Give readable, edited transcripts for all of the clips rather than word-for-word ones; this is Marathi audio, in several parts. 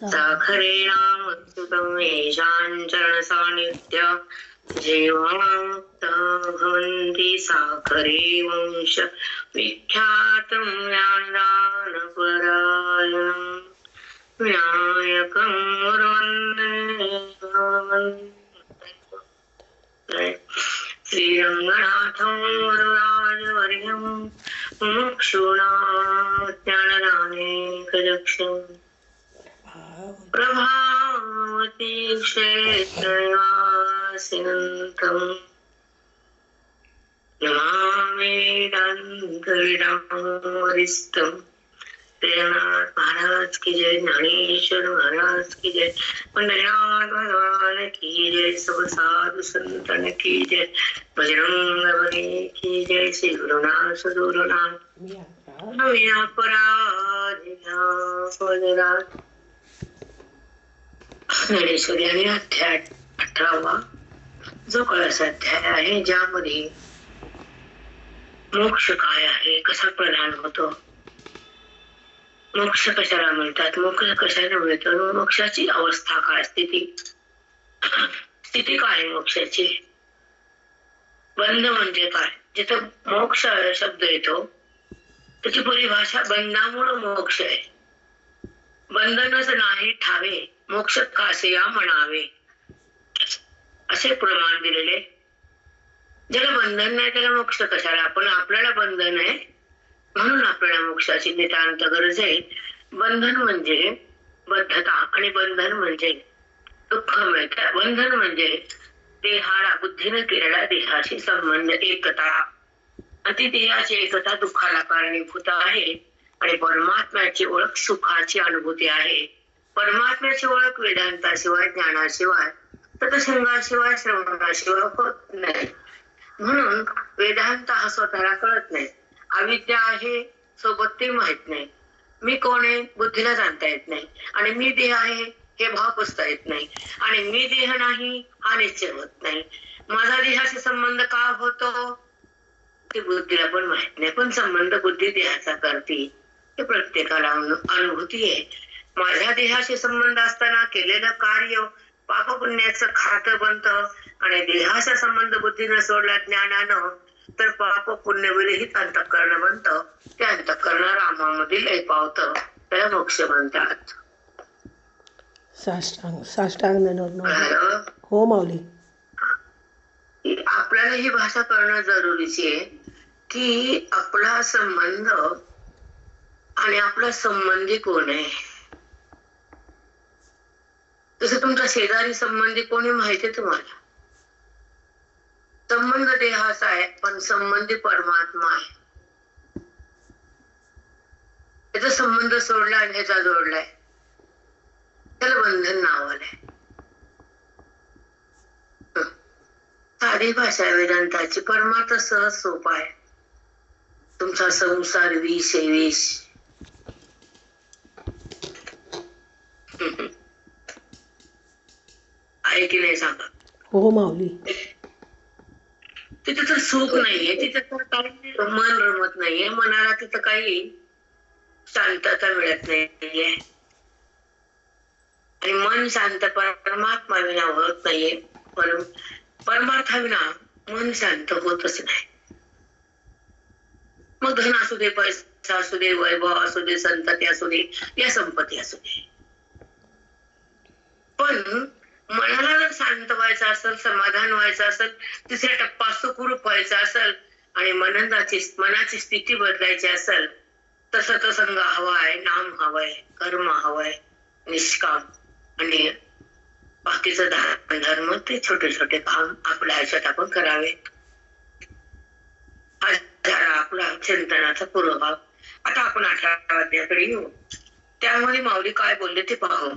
साखरे नाम चरण सानिध्य जीवामुक्त भवन्ति साखरे वंश विख्यातं ज्ञानदानपरायणं विनायकं वन्दे श्रीरङ्गनाथं वरराजवर्यं मुमुक्षूणां प्रभावती क्षेत्रनिवासिनं नमामि वेदान्तवेदान्तवरिष्ठं प्रेमनाथ महाराज की जय, ज्ञानेश्वर महाराज की जय, पंडरीनाथ भगवान की जय, सब साधु संतन की जय, बजरंगबली की जय, श्री गुरुनाथ सद्गुरुनाथ अपराधिनाथ ज्ञानेश्वरी आणि अध्याय 18वा जो कळसा अध्याय आहे, ज्यामध्ये मोक्ष काय आहे, कसा प्रधान होतो, मोक्ष कशाला मिळतात, मोक्ष कशाला मिळतो, मोक्षाची अवस्था काय, स्थिती काय मोक्षाची, बंध म्हणजे काय. जिथं मोक्ष शब्द येतो त्याची परिभाषा बंधामुळे मोक्ष आहे. बंधनच नाही ठावे मोक्ष कासे या म्हणावे असे प्रमाण दिलेले. ज्याला बंधन नाही त्याला मोक्ष कशाला, पण आपल्याला बंधन आहे म्हणून आपल्याला मोक्षाची नितांत गरज आहे. बंधन म्हणजे बद्धता आणि बंधन म्हणजे दुःख मिळतं. बंधन म्हणजे देहाला बुद्धीने केलेला देहाशी संबंध, एकता, आणि ती देहाची एकता दुःखाला कारणीभूत आहे. आणि परमात्म्याची ओळख सुखाची अनुभूती आहे. परमात्म्याची ओळख वेदांताशिवाय, ज्ञानाशिवाय, सत्संगाशिवाय, श्रवणाशिवाय होत नाही. म्हणून वेदांत हा स्वतःला कळत नाही. अविद्या आहे सोबत ते माहित नाही. मी कोण आहे बुद्धीला जाणता येत नाही. आणि मी देह आहे हे भाव पुसता येत नाही. आणि मी देह नाही हा निश्चय होत नाही. माझा देहाशी संबंध का होतो ते बुद्धीला पण माहित नाही. पण संबंध बुद्धी देहाचा करते हे प्रत्येकाला अनुभूती आहे. माझ्या देहाशी संबंध असताना केलेलं कार्य पाप पुण्याचं खातं बनतं. आणि देहाचा संबंध बुद्धीनं सोडला ज्ञानानं तर पाप पुण्य विरहित अंतःकरण बनतं. ते अंतःकरण रामामध्ये लय पावतं. त्याला मोक्ष म्हणतात. साष्टांग हो माऊली. आपल्याला ही भाषा करणं जरुरीची आहे की आपला संबंध आणि आपला संबंधी कोण आहे. जसं तुमचा शेजारी संबंधी कोणी माहिती आहे तुम्हाला. संबंध देहाचा आहे पण संबंधी परमात्मा आहे. त्याचा संबंध सोडला आणि ह्याचा जोडलाय त्याला बंधन नाव आलंय. साधी भाषा वेदांताची. परमार्थ सहज सोपा आहे. तुमचा संसार विष आहे, विष. आहे की नाही सांगा. हो माऊली. तिथं तर सुख नाहीये, तिथं तर काही मन रमत नाहीये, मनाला तिथं काही शांतता मिळत नाहीये. आणि मन शांत परमात्मा विना होत नाहीये. परमार्थाविना मन शांत होतच नाही. मग धन असू दे, पैसा असू दे, वैभव असू दे, संतती असू दे, या संपत्ती असू दे, पण मनाला जर शांत व्हायचं असेल, समाधान व्हायचं असेल, तिसरा टप्पा सुखरूप व्हायचा असेल आणि मनाची स्थिती बदलायची असेल तर सत्संग हवाय, नाम हवंय, कर्म हवंय, निष्काम. आणि बाकीचं धर्म ते छोटे छोटे काम आपल्या आयुष्यात आपण करावे. हा झाला आपला चिंतनाचा पूर्वभाग. आता आपण 18व्या अध्यायाकडे येऊ. त्यामध्ये माऊली काय बोलले ते पाहू.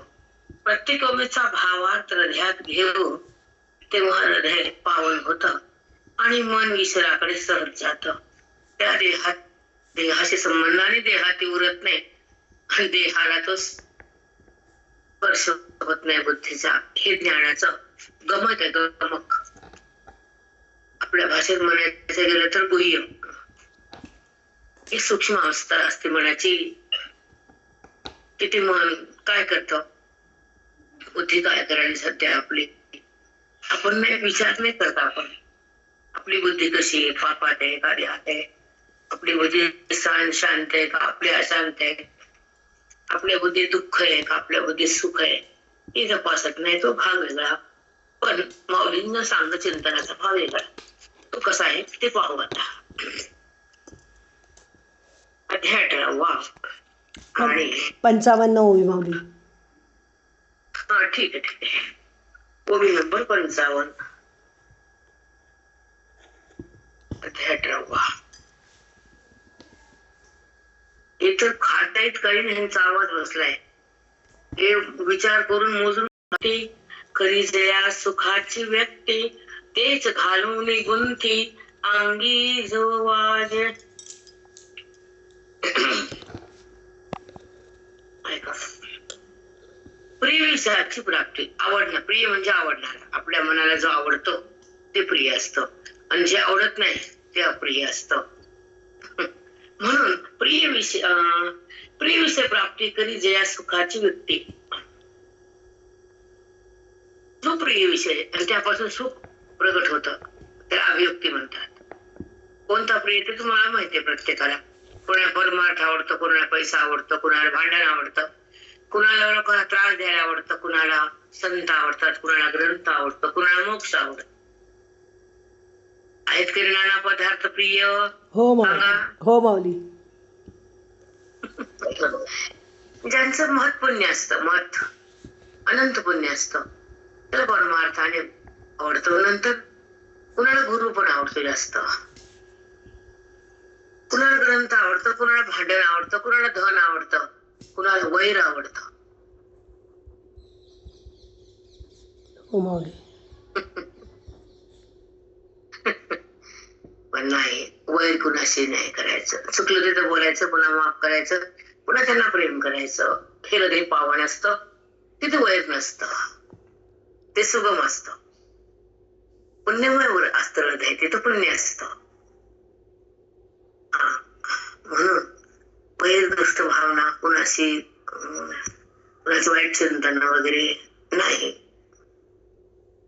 प्रत्येक ओवीचा भावार्थ हृदयात घेऊ तेव्हा हृदय पावन होत आणि मन ईश्वराकडे सहज जात. त्या देहाशी संबंधाने देहात उरत नाही आणि देहाला तो स्पर्श होत नाही बुद्धीचा, हे ज्ञानाचं गमत आहे, गमक. आपल्या भाषेत म्हणायचं गेलं तर गुह्य. ही सूक्ष्म अवस्था असते मनाची. किती मन काय करतं, बुद्धी काय करायला सध्या आपली, आपण नाही विचार नाही करत. आपण आपली बुद्धी कशी आहे, पापात आहे का ध्यात आहे, आपली बुद्धी शांत आहे का आपली अशांत आहे, आपल्या बुद्धीत दुःख आहे का आपल्या बुद्धीत सुख आहे, हे तपासत नाही. तो भाग वेगळा. पण माऊलींना सांग चिंतनाचा भाग वेगळा. तो कसा आहे ते पाहू आता. अध्याय 18 आणि 55 ओवी माऊली. हा ठीक आहे ठीक आहे. ओवी नंबर 55, अध्याय 18. इथं खाटाईत काही नाही, ह्यांचा आवाज बसलाय. हे विचार करून मोजून करी जया सुखाची व्यक्ती, तेच घालून गुंथी अंगी जो वाज. ऐका, प्रिय विषयाची प्राप्ती. आवडणं, प्रिय म्हणजे आवडणार. आपल्या मनाला जो आवडतो ते प्रिय असतं, आणि जे आवडत नाही ते अप्रिय असतं. म्हणून प्रिय विषय प्राप्ती करी जया सुखाची व्यक्ती. जो प्रिय विषय आणि त्यापासून सुख प्रगट होतं त्याला अभिव्यक्ती म्हणतात. कोणता प्रिय ते तुम्हाला माहिती आहे प्रत्येकाला. कोणाला परमार्थ आवडतं, कोणाला पैसा आवडतं, कोणाला भांडण आवडतं, कुणाला लोकांना त्रास द्यायला आवडतं, कुणाला संत आवडतात, कुणाला ग्रंथ आवडतं, कुणाला मोक्ष आवडत. आहेत की नाना पदार्थ प्रिय? हो माऊली. हो माऊली. ज्यांचं मत पुण्य असतं, मत अनंत पुण्य असतं, त्याला परमार्थाने आवडतो. नंतर कुणाला गुरु पण आवडतो जास्त, कुणाला ग्रंथ आवडतं, कुणाला भांडण आवडतं, कुणाला धन आवडतं, कुणाला वैर आवडतं. हो माऊली. पण नाही, वैर कुणाशी नाही करायचं. चुकलं तिथं बोलायचं, पुन्हा माफ करायचं, पुन्हा त्यांना प्रेम करायचं. हे हृदय पावन असतं, तिथे वैर नसतं, ते सुगम असतं. पुण्यमय असतं हृदय, तिथं पुण्य असतं. म्हणून वैरग्रस्त भावना, कुणाशी कुणाचं वाईट चिंतन वगैरे नाही.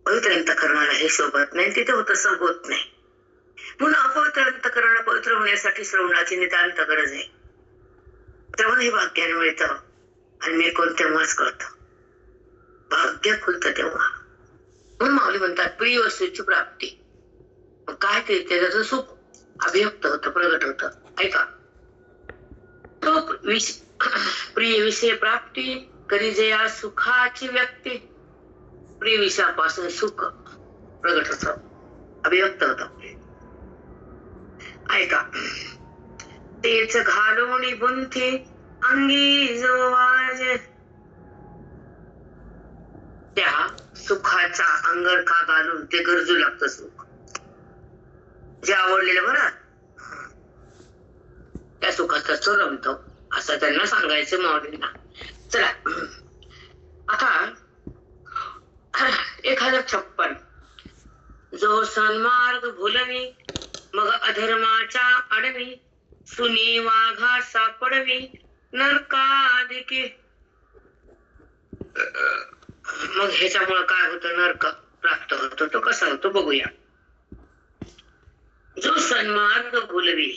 पवित्र अंतःकरणाला हे शोभत नाही, तिथे होत असं होत नाही. म्हणून अपवित्र अंतःकरण पवित्र होण्यासाठी श्रवणाची नितांत गरज आहे. तेव्हा हे भाग्याने मिळतं, आणि मी तेव्हाच कळतं, भाग्य खुलतं तेव्हा. म्हणून माऊली म्हणतात प्रिय वस्तूची प्राप्ती. काय ते त्याचं सुख अभिव्यक्त होतं, प्रगट होतं. ऐका, तो प्रिय विषय प्राप्ती करी जया सुखाची व्यक्ती. प्रिय विषयापासून सुख प्रगट होतं, अभिव्यक्त होतं. ऐका, तेच घालून गुंथी अंगी जो वाज. त्या सुखाचा अंगरखा घालून ते गरजू लागतं सुख. जे आवडलेलं बरं, त्या सुखाचा तो रमतो, असं त्यांना सांगायचं माऊलींना. चला आता 1056. जो सन्मार्ग भुलवी मग अधर्माच्या अडवी, सुनी वाघा सापडवी नरकादिकी. मग ह्याच्यामुळे काय होतं, नरक प्राप्त होतो. तो कसा होतो बघूया. जो सन्मार्ग भुलवी,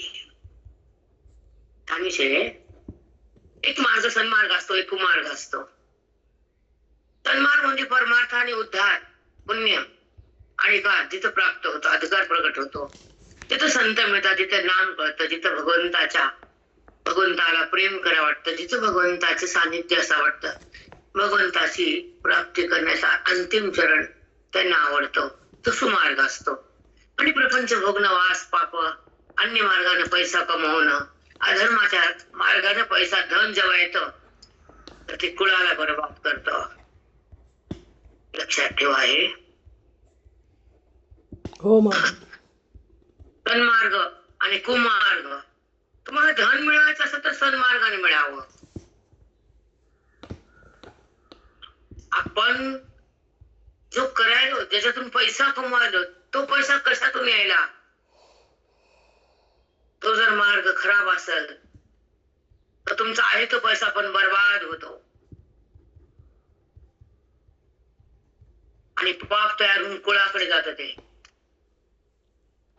एक मार्ग सन्मार्ग असतो, एक कुमार्ग असतो. सन्मार्ग म्हणजे परमार्थ आणि उद्धार, पुण्य आणि का जिथं प्राप्त होतो, अधिकार प्रगट होतो, तिथं संत मिळतात, जिथं नाम कळतं, जिथं भगवंताला प्रेम करा वाटतं, जिथं भगवंताचे सानिध्य असं वाटतं, भगवंताची प्राप्ती करण्याचा अंतिम चरण त्यांना आवडतो, तो सुमार्ग असतो. आणि प्रपंच भोगणं, वास पाप, अन्य मार्गाने पैसा कमवणं, अधर्माच्या मार्गाने पैसा धन जेव्हा येतं तर ते कुळाला बरबाद करतं. लक्षात ठेवा हे. हो माऊली. सन्मार्ग आणि कुमार्ग. तुम्हाला धन मिळवायचं असेल तर सन्मार्गाने मिळावं. आपण जो करायलो, ज्याच्यातून पैसा कमवायलो, तो पैसा कशातून यायला? तो जर मार्ग खराब असेल तर तुमचा आहे तो पैसा पण बर्बाद होतो आणि पाप तयार होऊन कुळाकडे जात ते.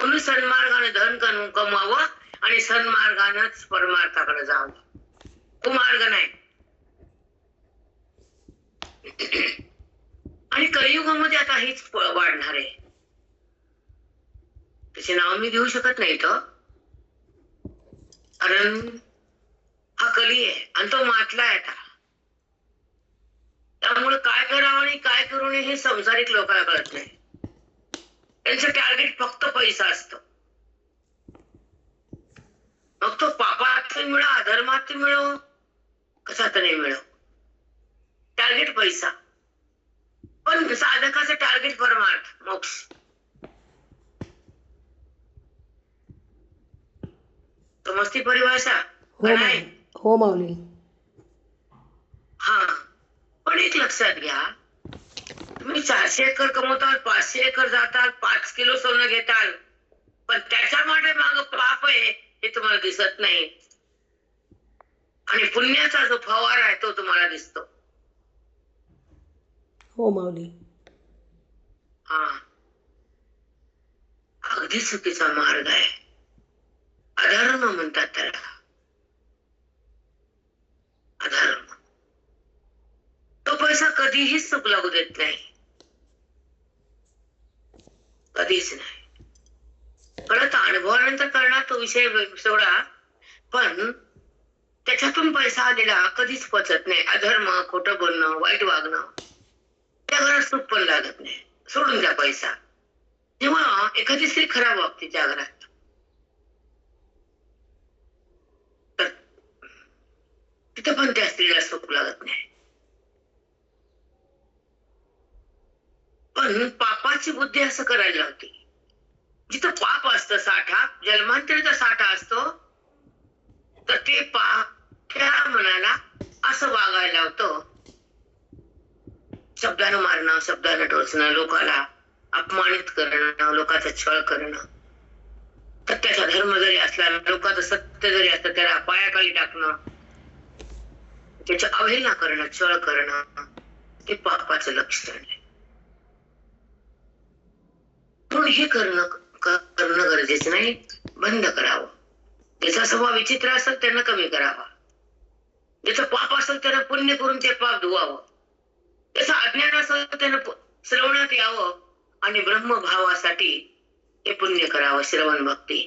तुम्ही सन्मार्गाने धन कमवावं आणि सन्मार्गानंच परमार्थाकडे जावं. तो मार्ग नाही. आणि कलियुगामध्ये आता हेच वाढणार आहे. त्याचे नाव मी घेऊ शकत नाही तर, कारण हा कली आहे आणि तो मातला आहे आता. त्यामुळे काय करावं आणि काय करू नये हे संसारिक लोकांना कळत नाही. त्यांचं टार्गेट फक्त पैसा असतो. मग तो पापात मिळो, अधर्मात मिळो, कशात नाही मिळो, टार्गेट पैसा. पण साधकाचं टार्गेट परमार्थ, मोक्ष. समजती परिभाषा? हो नाही? हो माऊली. हा, पण एक लक्षात घ्या, तुम्ही 400 एकर कमवताल, 500 एकर जाताल, 5 किलो सोनं घेताल, पण त्याच्या मागे माग पाप आहे हे तुम्हाला दिसत नाही. आणि पुण्याचा जो फवारा आहे तो तुम्हाला दिसतो. हो माऊली. हा, अगदी चुकीचा मार्ग आहे. अधर्म म्हणतात त्याला, अधर्म. तो पैसा कधीही सुख लागू देत नाही, कधीच नाही. परत अनुभवानंतर करणार तो विषय सोडा, पण त्याच्यातून पैसा आलेला कधीच पचत नाही. अधर्म, खोटं बोलणं, वाईट वागणं, त्या घरात सुख पण लागत नाही. सोडून द्या पैसा. जेव्हा एखादी स्त्री खराब वागते त्या घरात, तर तिथे पण त्या स्त्रीला सुख लागत नाही. पण पापाची बुद्धी असं करायला होती, जिथं पाप असतं साठा, जन्मांतरीचा साठा असतो, तर ते पाप त्या मनाला असं वागायला होतं. शब्दानं मारणं, शब्दानं टोचणं, लोकाला अपमानित करणं, लोकांचा छळ करणं, सत्याचा धर्म जरी असला, लोकांचं सत्य जरी असलं त्याला पायाखाली टाकणं, त्याची अवहेलना करणं, छळ करणं, ते पापाचं लक्षण आहे. पण हे करणं गरजेचं नाही, बंद करावं. ज्याचा स्वभाव विचित्र असेल त्यांना कमी करावा, ज्याचं पाप असेल त्यानं पुण्य करून ते पाप धुवावं, त्याचं अज्ञान असेल त्यानं श्रवणात यावं आणि ब्रह्मभावासाठी हे पुण्य करावं. श्रवण भक्ती,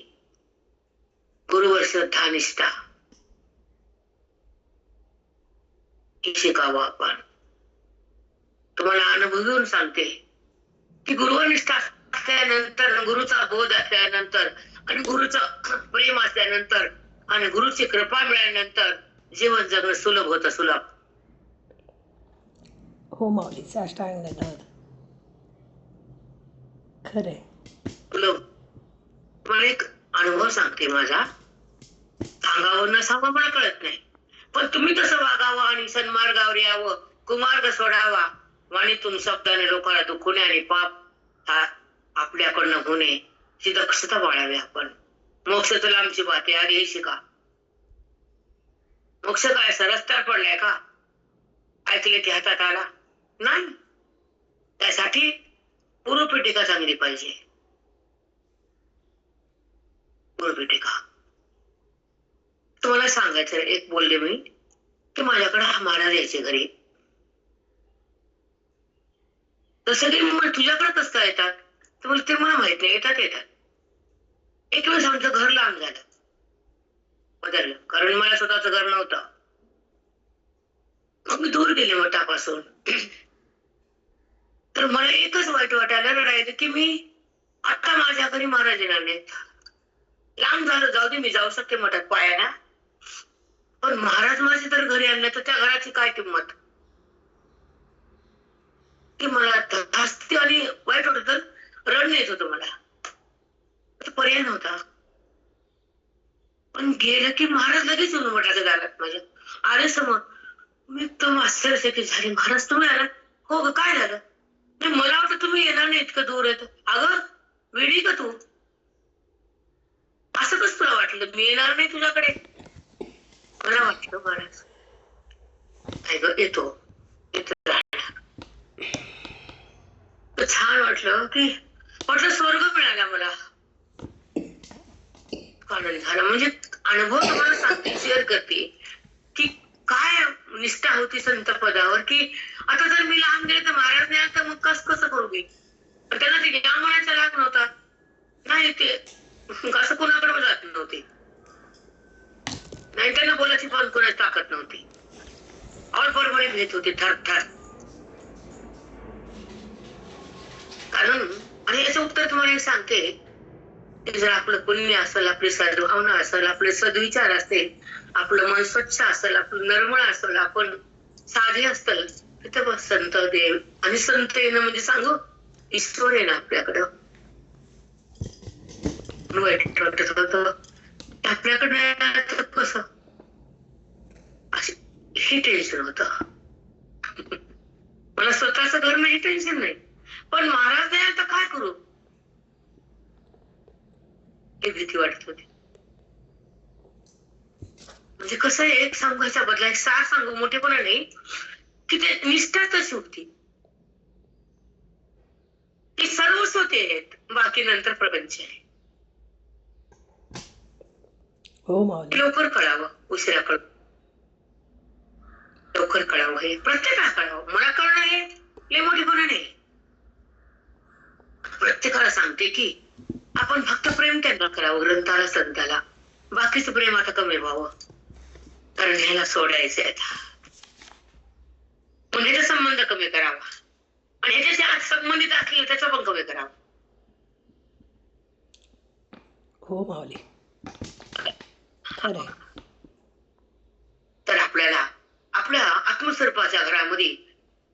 गुरुवर श्रद्धा निष्ठा हे शिकावं आपण. तुम्हाला अनुभव घेऊन सांगते की गुरुवर निष्ठा असल्यानंतर, गुरुचा बोध असल्यानंतर आणि गुरुचं प्रेम असल्यानंतर आणि गुरुची कृपा मिळाल्यानंतर जीवन जगणं सुलभ होतं, सुलभ. हो माऊली, साष्टांग दंडवत. खरंय. सुलभ. मला एक अनुभव सांगते माझा, सांगावं न सांगावं मला कळत नाही, पण तुम्ही तसं वागावं आणि सन्मार्गावर यावं, कुमार्ग सोडावा, वाणीतून शब्दाने लोकांना दुखवणे आणि पाप हा आपल्याकडनं होणे ही दक्षता बाळावी आपण. मोक्ष तर लांबची बात आहे, आधी हे शिका. मोक्ष काय असं रस्त्यावर पडलाय का? ऐकले की हातात आला नाही. त्यासाठी पूर्वपीठिका चांगली पाहिजे. पूर्वपीठिका. तुम्हाला सांगायचं, एक बोलले मी की माझ्याकडे हा महाराज यायचे घरी. तसं की मग तुझ्याकडे कसं काय येतात? तर ते मला माहित नाही, येतात येतात. एक वेळेस आमचं घर लांब झालं, बदललं, कारण मला स्वतःच घर नव्हतं. मग मी दूर गेले मठापासून. तर मला एकच वाईट वाटायला रडायचं की मी आता माझ्या घरी महाराज येणार नाहीत. लांब झालं, जाऊ दे, मी जाऊ शकते मठात पायाला, पण महाराज माझे तर घरी आणले तर त्या घराची काय किंमत? की मला धास्ती आणि वाईट वाटत, रडणं येत होतं मला. पर्याय नव्हता. पण गेलं की महाराज लगेच येऊन मठाच्या दारात माझ्या आले समोर. मी एकदम आश्चर्यचकित झाले, महाराज तुम्ही आलात? हो ग, काय झालं? नाही, मला वाटतं तुम्ही येणार नाही इतकं दूर येत. अगं वेडी का तू? असं कसं तुला वाटलं मी येणार नाही तुझ्याकडे? मला वाटलं बरंच. काय ग, येतो येतो राहणार. तर छान वाटलं की वाटलं स्वर्ग मिळाला मला. आनंद झाला. म्हणजे अनुभव तुम्हाला सांगते, शेअर करते की काय निष्ठा होती संत पदावर, की आता जर मी लांब गेले तर महाराज नाही तर मग कसं करू मी? त्यांना ते या म्हणायचा लाग नव्हता. नाही ते असं कोणाकडे जात नव्हते. नाही त्यांना बोलायची पण कोणाची ताकद नव्हती. ऑल बरोबर घेत होते थर थर. कारण आणि याचं उत्तर तुम्हाला एक सांगते, की जर आपलं पुण्य असेल, आपली सद्भावना असेल, आपले सद्विचार असतील, आपलं मन स्वच्छ असेल, आपलं निर्मळ असेल, आपण साधे असेल, तिथे बस संत देव आणि संत येणं म्हणजे सांगू ईश्वर येणं आपल्याकडं. वाईट वाटत होतं आपल्याकडे कसं हे टेन्शन होत. मला स्वतःच घर नाही टेन्शन नाही, पण महाराज नाही तर काय करू ही भीती वाटत होती. म्हणजे कसं आहे, एक सांगायचा बदला एक सार सांगू मोठेपणा नाही, की ते निष्ठाच होती की सर्वस्व ते आहेत, बाकी नंतर प्रपंच आहे. हो माऊली. लवकर कळावं, उशिरा कळावं. लवकर कळावं हे प्रत्येकाला कळावं. मला कळणं हे लय मोठेपणा नाही. प्रत्येकाला सांगते की आपण फक्त प्रेम त्यांना करावं, ग्रंथाला संताला. बाकीचं प्रेम आता कमी व्हावं, कारण ह्याला सोडायचंय आता. पण ह्याचा संबंध कमी करावा आणि ह्याच्याशी आज संबंधित असलेलं त्याचा पण कमी करावा. हो माऊली, खरंय. तर आपल्याला आपल्या आत्मस्वरूपाच्या घरामध्ये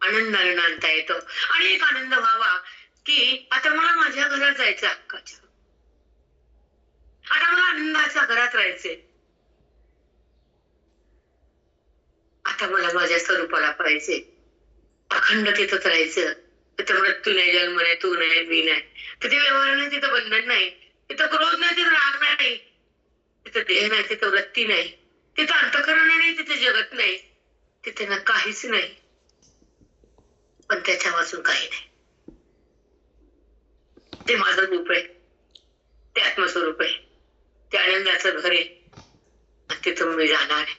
आनंदाने नांदता येतं. आणि एक आनंद व्हावा की आता मला माझ्या घरात जायचं, हक्काच्या आता मला आनंदाच्या घरात राहायचंय. आता मला माझ्या स्वरूपाला पाहिजे, अखंड तिथंच राहायचं. तिथं मृत्यू नाही, जन्म नाही, तू नाही, मी नाही. तिथे व्यवहार नाही, तिथं बंधन नाही, तिथं क्रोध नाही, तिथं राग नाही, तिथं देह नाही, तिथं वृत्ती नाही, तिथं अंतःकरण नाही, तिथे जगत नाही, तिथे ना काहीच नाही. पण त्याच्या वाचून काही नाही. ते माझं रूप आहे, ते आत्मस्वरूप आहे, ते आनंदाचं घर आहे. तिथं मी जाणार आहे.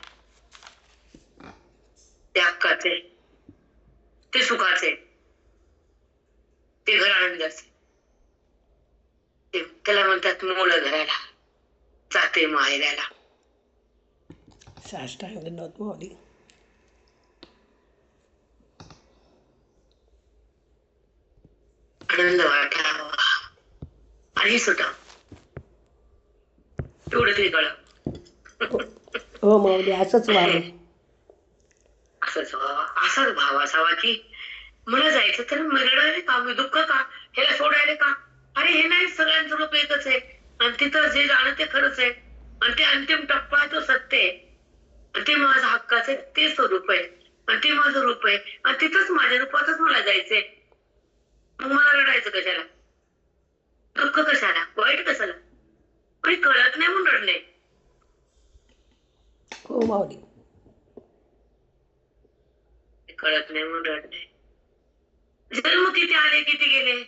ते हक्काचे, ते सुखाचे, ते घर आनंदाचे. त्याला म्हणतात मूळ घराला जाते माहेराला. साष्टांग दंडवत माऊली. आनंद वाटावा आणि सुटावं, एवढं तरी कळलं. हो माऊली, असंच व्हावं. असंच व्हावा, असाच भाव असावा की मला जायचं तर मी रडायले का, मी दुःख का, ह्याला सोडायला का? अरे हे नाही, सगळ्यांचं रूप एकच आहे आणि तिथं जे जाणं ते खरंच आहे आणि ते अंतिम टप्पा तो सत्य आहे आणि ते माझं हक्काचं आहे, ते स्वरूप आहे आणि ते माझं रूप आहे आणि तिथंच माझ्या रूपातच मला जायचंय. मग मला रडायचं कशाला, दुःख कशाला, वाईट कशाला? पण कळत नाही म्हणून रडणे. हो माऊली. कळत नाही म्हणून रडणे. जन्म किती आले किती गेले,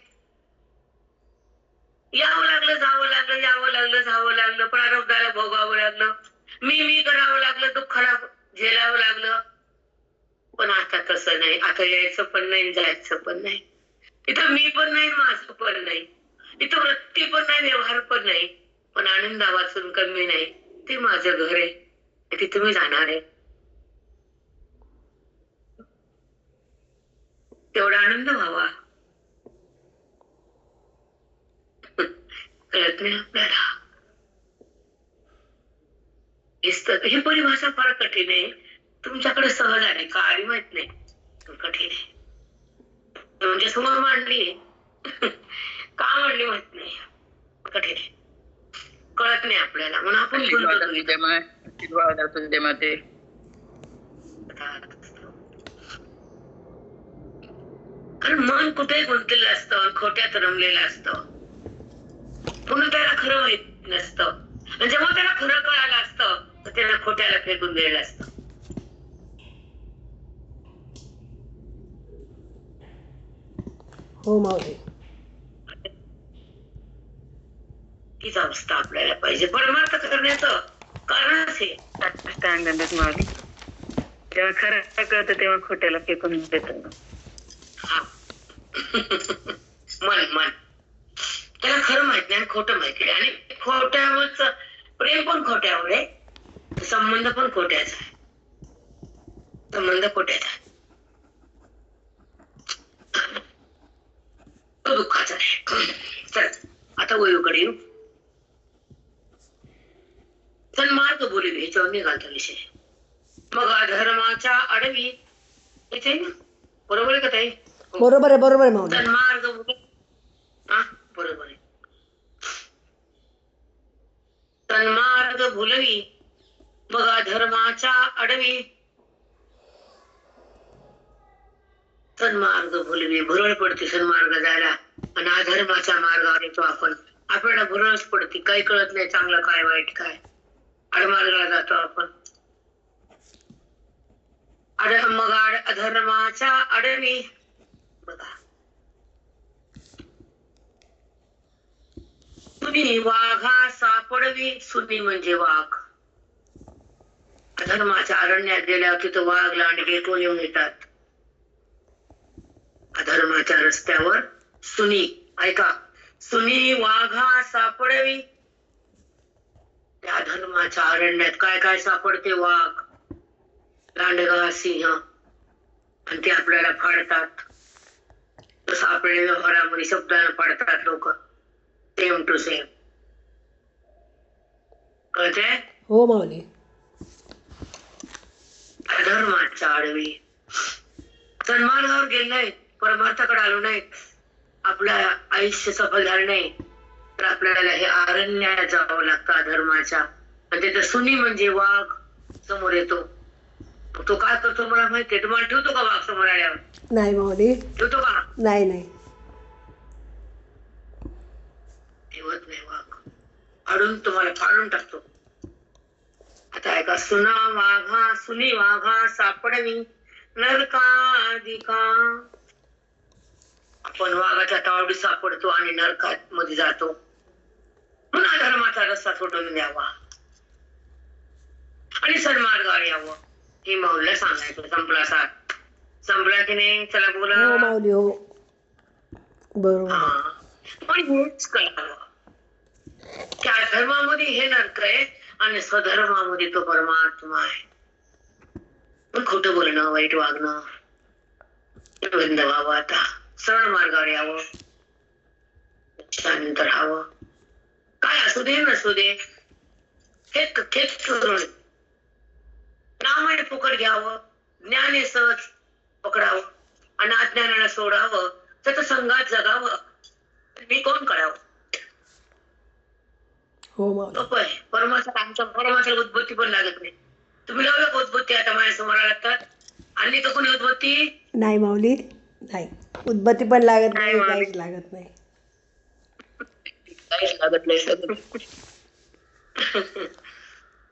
यावं लागलं, जावं लागलं, यावं लागलं, जावं लागलं, प्रारब्धाला भोगावं लागलं, मी करावं लागलं, दुःखाला झेलावं लागलं. पण आता तसं नाही. आता यायचं पण नाही, जायचं पण नाही. इथं मी पण नाही, माझं पण नाही, इथं वृत्ती पण नाही, व्यवहार पण नाही, पण आनंदा वाचून कमी नाही. ते माझं घर आहे, तिथे मी जाणार आहे. तेवढा आनंद व्हावा. कळत नाही आपल्याला. ही परिभाषा फार कठीण आहे. तुमच्याकडे सहज आहे का आली माहित नाही, कठीण आहे. म्हणजे समोर मांडली का मांडली माहित नाही, कठीण आहे, कळत नाही आपल्याला. म्हणून आपण कारण मन कुठेही गुंतलेलं असतं आणि खोट्यात रमलेलं असतं. पुन्हा त्याला खरं माहित नसतं. आणि जेव्हा त्याला खरं कळालं असतं तर त्याला खोट्याला फेकून दिलेलं असतं. हो माऊली. हीच अवस्था आपल्याला पाहिजे. परमार्थ करण्याचं कारणच हे अष्टांगच माऊली. जेव्हा खरं कळतं तेव्हा खोट्याला फेकून देतो. हा. मन मन त्याला खरं माहित नाही आणि खोटं माहिती आहे. आणि खोट्यावरच प्रेम पण खोट्यावर आहे, संबंध पण खोट्याचा आहे. संबंध खोट्याचा आहे, तो दुःखाचा आहे. चल आता वयूकडे येऊ. सन्मार्ग बोलवी ह्याच्यावर निघालता विषय. मग अधर्माच्या आडवी इथे ना, बरोबर आहे का ताई? बरोबर आहे माऊली. सन्मार्ग हा बरोबर आहे. सन्मार्ग भुलवी मग अधर्माच्या आडवी. सन्मार्ग भुलवी भुरळ पडते सन्मार्ग जायला आणि अधर्माच्या मार्गावर येतो आपण. आपल्याला भुरळच पडते, काही कळत नाही चांगलं काय वाईट काय. आडमार्गाला जातो आपण. मग अधर्माच्या आडवी बघा. सुनी वाघा सापडवी. सुनी म्हणजे वाघ. अधर्माच्या अरण्यात गेल्यावर तिथं वाघ लांडगे कोण येऊन येतात. अधर्माच्या रस्त्यावर सुनी, ऐका, सुनी वाघा सापडवी. त्या धर्माच्या अरण्यात काय काय सापडते. वाघ, लांडगा, सिंह, आणि ते आपल्याला फाडतात. तसं आपल्या व्यवहारामध्ये शब्दाने फाडतात लोक. Same to same. कळते? हो माऊली. अधर्माच्या आडवी. सन्मार्गावर गेलो नाही, परमार्थाकडे आलो नाही, आपलं आयुष्य सफल झालं नाही, तर आपल्याला हे अरण्यात जावं लागतं अधर्माच्या. आणि तिथं सुनी म्हणजे वाघ समोर येतो. तो काय करतो मला माहितीये. तुम्हाला ठेवतो का वाघ समोर आल्यावर? नाही माऊली. ठेवतो का? नाही. ठेवत नाही वाघ. फाडून तुम्हाला फाडून टाकतो. आता ऐका. सुनी वाघा सापडवी नरकाधिका. आपण वाघाच्या तावडीत सापडतो आणि नरकात मध्ये जातो. म्हणून अधर्माचा रस्ता सोडून द्यावा आणि सन्मार्गावर यावं. हे माऊलीला सांगायचं. संपला साथ. संपला की नाही? चला बोला. हो माऊली. हो बरोबर. पण हेच कळावं की अधर्मामध्ये हे नरक आहे आणि स्वधर्मामध्ये तो परमात्मा आहे. पण खोटं बोलणं, वाईट वागणं बंद व्हावं. आता सरळ मार्गावर यावं, शांत राहावं. काय असू दे नसू दे, हे करून नामाने फुकट घ्यावं, ज्ञाने सहज पकडावं आणि अज्ञानाला सोडावं. त्याचं संघात जगावं. मी कोण कळावं. हो माऊली. सोपं आहे. परमाच्या उद्बत्ती पण लागत नाही. तुम्ही लावलं का उद्बत्ती? आता माझ्या समोर आलात तर आणली का कोणी उद्बत्ती? नाही माऊली. नाही. उद्बत्ती पण लागत नाही, काहीच लागत नाही. काहीच लागत नाही.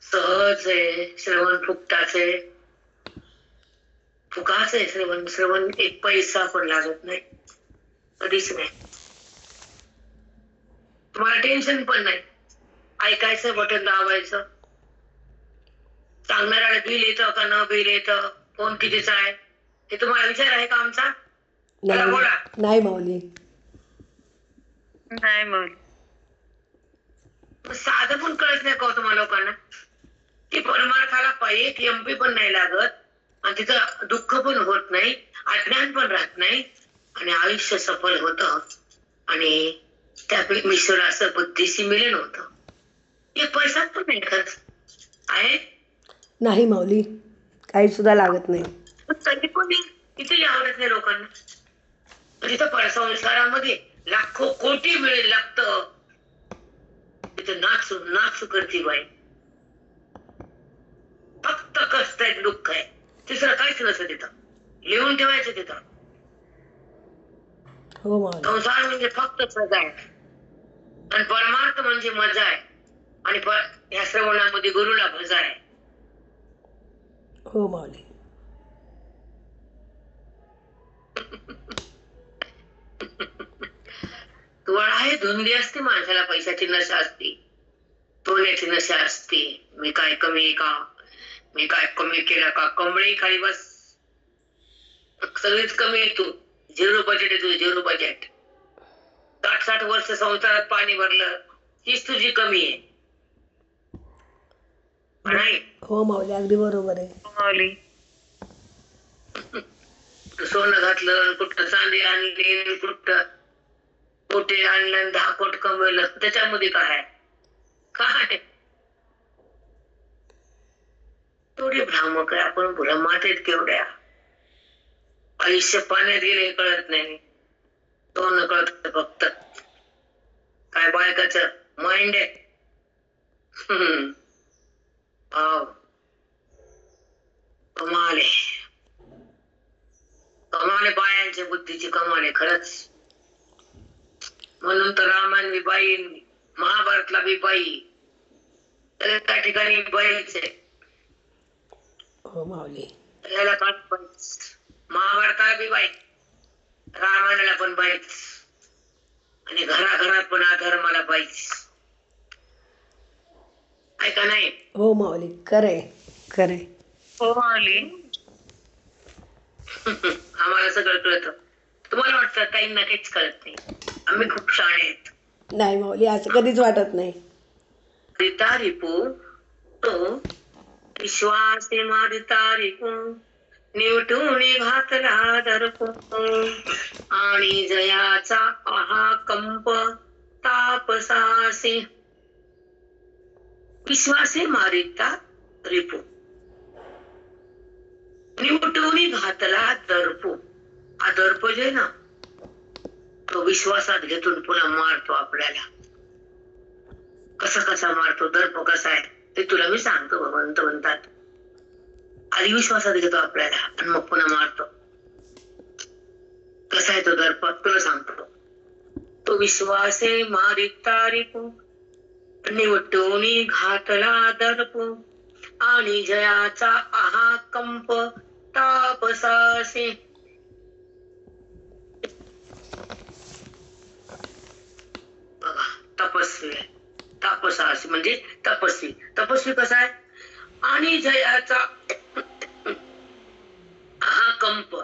सहज आहे. श्रवण फुकटाच आहे. फुकाच आहे श्रवण. श्रवण एक पैसा पण लागत नाही, कधीच नाही. तुम्हाला टेन्शन पण नाही. ऐकायचं, बटन दाबायचं. सांगणाऱ्याला बिल येतं का न बिल येतं, फोन कितीचा आहे, हे तुम्हाला विचार आहे का आमचा? चला बोला. नाही माऊली. नाही माऊली. साधं पण कळत नाही का तुम्हाला लोकांना की परमार्थाला एक एमपी पण नाही लागत आणि तिथं दुःख पण होत नाही, अज्ञान पण राहत नाही आणि आयुष्य सफल होतं आणि त्या ईश्वराचं बुद्धीशी मिलन होतं. एक पैसा पण नाही खर्च आहे. नाही माऊली. काही सुद्धा लागत नाही. तरी पण किती आवडत नाही लोकांना. तिथं संसारामध्ये लाखो कोटी वेळ लागतं. तिथं नाचू करते बाई. फक्त कष्ट आहे, दुःख आहे, तिसरं काहीच नसतं तिथं. लिहून ठेवायचं तिथं. हो माऊली. संसार म्हणजे फक्त सजा आहे आणि परमार्थ म्हणजे मजा आहे आणि या श्रवणामध्ये गुरुला भजा आहे. हो माऊली. तुवळ आहे, धुंदी असते माणसाला, पैशाची नशा असते, सोन्याची नशा असते. मी काय कमी आहे का, मी काय कमी केलं का, कमळी खाली बस, सगळीच कमी आहे तू. झिरो बजेट आहे तुझं, झिरो बजेट. 60-60 वर्ष संसारात पाणी भरलं, तीच तुझी कमी आहे. नाही हो माऊली, अगदी बरोबर आहे. माऊली. सोनं घातलं, कुठं चांदी आणली, कुठं कोटी आणलं, 10 कोट कमवलं, त्याच्यामध्ये काय आहे? काय थोडी भ्रामक आहे आपण, भ्रमात आहेत केवढ्या. आयुष्य पाण्यात गेले हे कळत नाही, सोनं कळत फक्त. काय बायकाच माइंड आहे. कमाल आहे, कमाल आहे, बायांची बुद्धीची कमाल आहे खरंच. म्हणून तर रामायण बी बाई, महाभारतला बी बाई, त्या ठिकाणी बाईच आहे. हो माऊली. याला पण बाईच, महाभारताला बी बाई, रामायणाला पण बाईच, आणि घराघरात पण अधर्माला बाईच. ऐका नाही. हो माऊली, खरे खरे. हो माऊली. आम्हाला सगळं कळतं. तुम्हाला वाटतं ताईंना काहीच कळत नाही, आम्ही खूप शहाणे आहेत. नाही माऊली, असं कधीच वाटत नाही. रिता रिपू तो विश्वासे मारिता रिपू, निवटून घातला दर्पो, आणि जयाचा आहा कंप तापसासे. विश्वासे मारिता रिपू, निवटून घातला दर्पो. हा दर्प जे ना, तो विश्वासात घेतून पुन्हा मारतो आपल्याला. कसा कसा मारतो, दर्प कसा आहे ते तुला मी सांगतो. भगवंत म्हणतात, आधी विश्वासात घेतो आपल्याला आणि मग पुन्हा मारतो. कसा आहे तो दर्प तुला सांगतो. तो विश्वासे मारिता रिपू, निवटून घातला दर्प, आणि जयाचा आहा कंप तापसासे. बघा, तपस्वी, तापसासी म्हणजे तपस्वी. तपस्वी कसा आहे? आणि जयाचा हा कंप,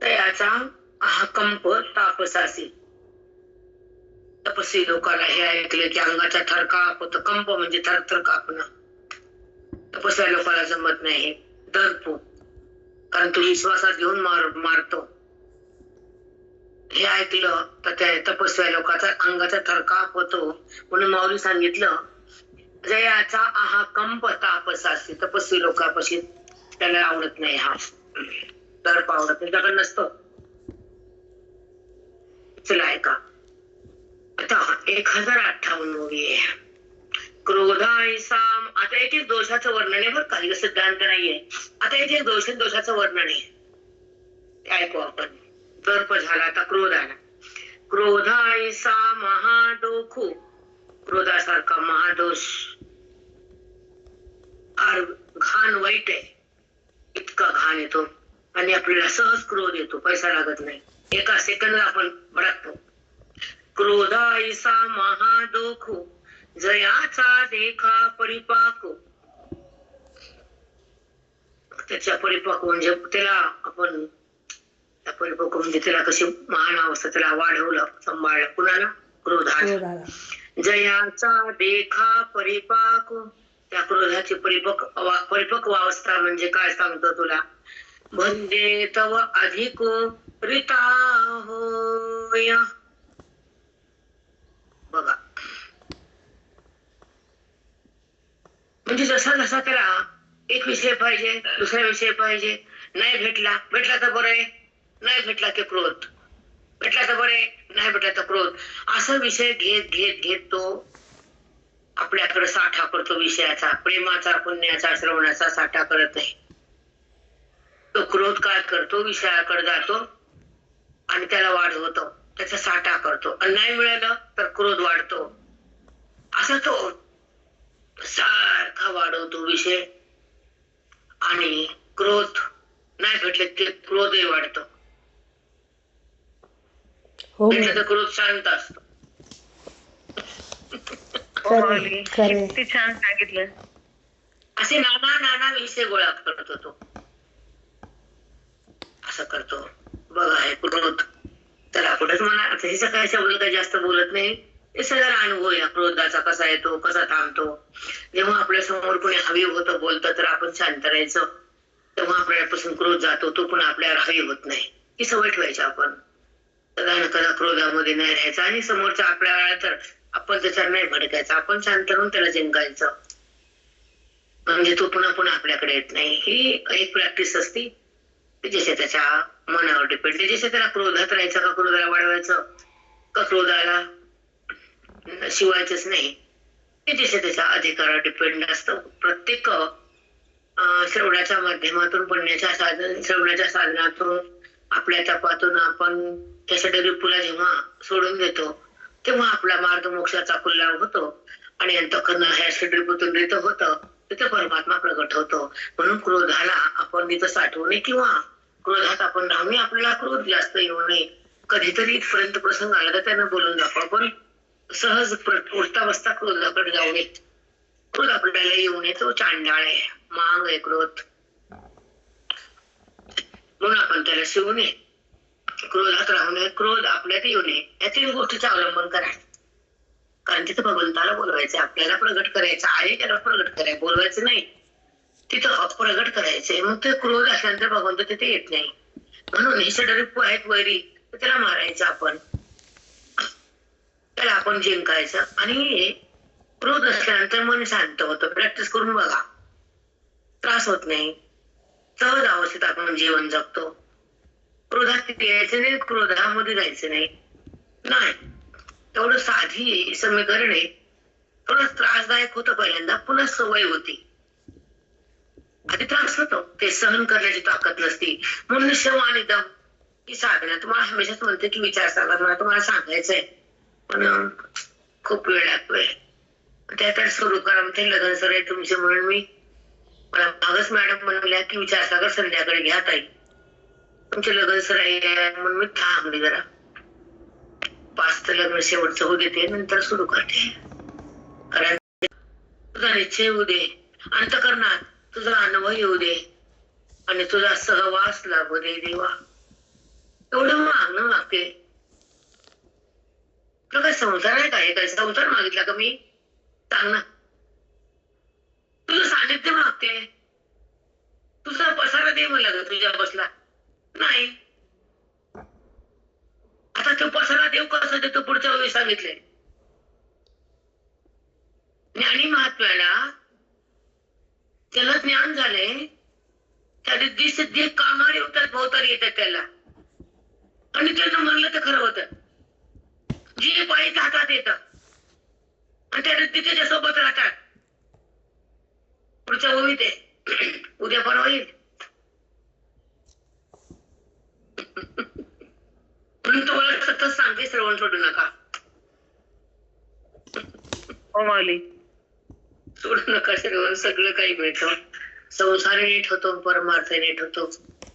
जयाचा हा कंप तापसासी. तपस्वी लोकांना हे ऐकले की अंगाचा थरकाप होतो. कंप म्हणजे थरथर कापणं. तपस्या लोकांना जमत नाही हे दर्प, कारण तो विश्वासात घेऊन मारतो. हे ऐकलं तर त्या तपस्या लोकांचा अंगाचा थरकाप होतो. म्हणून माऊली सांगितलं, जयाचा आहा कंप तापसासी. तपस्वी लोकांपाशी त्याला आवडत नाही हा दर्प, आवडत त्याच्याकडे नसतो. चला ऐका आता 1058 ओळी आहे. क्रोधायसाम. आता एक एक दोषाचं वर्णन आहे बरं का, सिद्धांत नाहीये. आता एक एक दोषाचं वर्णन आहे, ऐकू आपण. दर्प झाला, आता क्रोध आला. क्रोधायसा महादोखू. क्रोधासारखा महादोष, घाण वाईट आहे, इतका घाण येतो आणि आपल्याला सहज क्रोध येतो, पैसा लागत नाही, एका सेकंदला आपण भडकतो. क्रोधायसा महादोखू, जयाचा देखा परिपाक. त्याच्या परिपक्व म्हणजे त्याला आपण, परिपक्व म्हणजे त्याला कशी महान अवस्था, त्याला वाढवलं, सांभाळलं. कुणाला? क्रोधाला. जयाचा देखा परिपाक. त्या क्रोधाची परिपक्व अवस्था म्हणजे काय सांगतो तुला. म्हणजे तव अधिक रिता होय. बघा, म्हणजे जसा जसा त्याला एक विषय पाहिजे, दुसरा विषय पाहिजे, नाही भेटला तर बरं आहे, नाही भेटला की क्रोध, भेटला तर बरे, नाही भेटला तर क्रोध. असा विषय घेत घेत घेत तो आपल्याकडे साठा करतो विषयाचा, प्रेमाचा, पुण्याचा, श्रवणाचा साठा करत नाही. तो क्रोध क्रोध काय करतो, विषयाकडे जातो आणि त्याला वाढवतो, त्याचा साठा करतो. आणि नाही मिळालं तर क्रोध वाढतो. असा तो सारखा वाढवतो विषय. आणि क्रोध नाही भेटले ते क्रोधही वाढतो. हो भेटलं तर क्रोध शांत असतो. हो माऊली, खरे किती छान सांगितलं. असे नाना नाना विषय गोळा करतो तो. असं करतो. बघा हे क्रोध. चला कुठेच मला हे सकाळी शब्द काही जास्त बोलत नाही. हे सगळा अनुभव या क्रोधाचा कसा येतो, कसा थांबतो. जेव्हा आपल्या समोर कोणी हवी होतं बोलतं तर आपण शांत राहायचं, तेव्हा आपल्यापासून क्रोध जातो. तो पण आपल्याला हवी होत नाही. ही सवय ठेवायची आपण. कदा न कदा क्रोधामध्ये नाही राहायचं. आणि समोरचा आपल्याला तर आपण त्याच्यावर नाही भडकायचं. आपण शांत राहून त्याला जिंकायचं. म्हणजे तो पुन्हा पुन्हा आपल्याकडे येत नाही. ही एक प्रॅक्टिस असते. जसे त्याच्या मनावर डिपेंड. जसे त्याला क्रोधात राहायचं का क्रोधाला वाढवायचं का क्रोधाला शिवायचंच नाही, ते जसे त्याच्या अधिकारावर डिपेंड असतं. प्रत्येक श्रवणाच्या माध्यमातून श्रवणाच्या साधनातून आपल्या तपातून आपण त्या षडरिपुला जेव्हा सोडून देतो तेव्हा आपला मार्ग मोक्षाचा खुल्ला होतो. आणि अंतःकरण ह्या षडरिपूतून रित होतं, तिथे परमात्मा प्रगट होतो. म्हणून क्रोधाला आपण तिथं साठवू नये किंवा क्रोधात आपण राहू नये. आपल्याला क्रोध जास्त येऊ नये. कधीतरी इथपर्यंत प्रसंग आला तर त्यांना बोलून दाखवा. पण सहज उठता बसता क्रोधाकडे जाऊ नये. क्रोध आपल्याला येऊ नये. तो चांडाळ आहे, मांग आहे क्रोध. म्हणून आपण त्याला शिवू नये, क्रोधात राहू नये, क्रोध आपल्यात येऊ नये. या 3 गोष्टीचं अवलंबन करा. कारण तिथं भगवंताला बोलवायचं, आपल्याला प्रगट करायचं आहे. त्याला प्रगट करायचं, बोलवायचं नाही, तिथं प्रगट करायचंय. मग ते क्रोध असल्यानंतर भगवंत तिथे येत नाही. म्हणून हे षडरिपू आहेत वैरी, तर त्याला मारायचं आपण, त्याला आपण जिंकायचं. आणि क्रोध असल्यानंतर मन शांत होतं. प्रॅक्टिस करून बघा, त्रास होत नाही. सहज अवस्थेत आपण जीवन जगतो. क्रोधात यायचं नाही, क्रोधामध्ये जायचं नाही. नाही, तेवढं साधी समीकरण आहे. थोडं त्रासदायक होतं पहिल्यांदा, पुन्हा सवय होती. आधी त्रास होतो, ते सहन करण्याची ताकद नसती. म्हणून शम आणि दम ही साधना. तुम्हाला हमेशाच म्हणते की विचारसागर मला तुम्हाला सांगायचंय, पण खूप वेळ लागतोय. त्यात सुरू करा म्हणते लगन सर आहे तुमचे. म्हणून मी मला मागच मॅडम म्हणल्या की विचारसागर संध्याकाळी घ्या ताई, तुमचे लगन सर आहे. म्हणून मी थांबली जरा. 5 लग्न शेवटचं होऊ देते, नंतर सुरू करते. कारण तुझा निश्चय होऊ दे, अंतःकरणात तुझा अनुभव येऊ दे आणि तुझा सहवास लाभू दे देवा. एवढं मागणं मागते. तुला काय संसार आहे का? हे काय संसार मागितला का मी? सांग ना. तुझं सानिध्य मागते. तुझा पसारा दे मला ग तुझ्या बसला नाही. आता तो पसारा देव कसं देतो पुढच्या वेळी सांगितलंय. ज्ञानी महात्म्याला त्याला ज्ञान झाले, त्या रिद्धी सिद्धी कामार येतात, भोवतारी येतात त्याला. आणि त्यांना म्हणलं तर खरं होतं. जे पाहिजे हातात येतं आणि त्या रिद्धी त्याच्या सोबत राहतात. पुढच्या होईल ते उद्या परवा येईल. म्हणून तुम्हाला सतत सांगते श्रवण सोडू नका. हो माऊली, सोडू नका श्रवण. सगळं काही मिळतं. संसार नीट होतो, परमार्थ नीट होतो.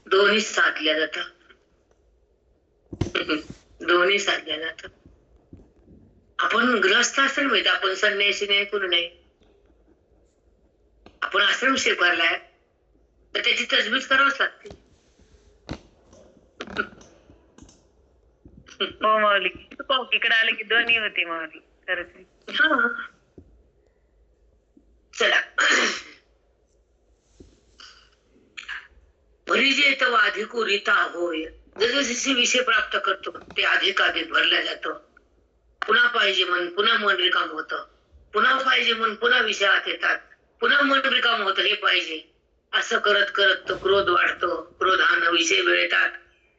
दोन्ही साधल्या जातात. दोन्ही साधल्या जातात. आपण ग्रस्त आश्रम आहेत, आपण संन्यासी नाही, कुणी नाही. आपण आश्रम स्वीकारलाय तर त्याची तजवीज करावीच लागते. हो माऊली, इकडे आले की दोन्ही होती माऊली. खरंच. हा, चला. भरीजे तव अधिक उरिता होय. जसे विषय प्राप्त करतो ते अधिक भरल्या जातं. पुन्हा पाहिजे मन, पुन्हा मन रिकाम होतं. पुन्हा पाहिजे मन, पुन्हा विषयात येतात. पुन्हा मन रिकाम होतं, हे पाहिजे. असं करत करत तो क्रोध वाढतो. क्रोधानं विषय मिळतात.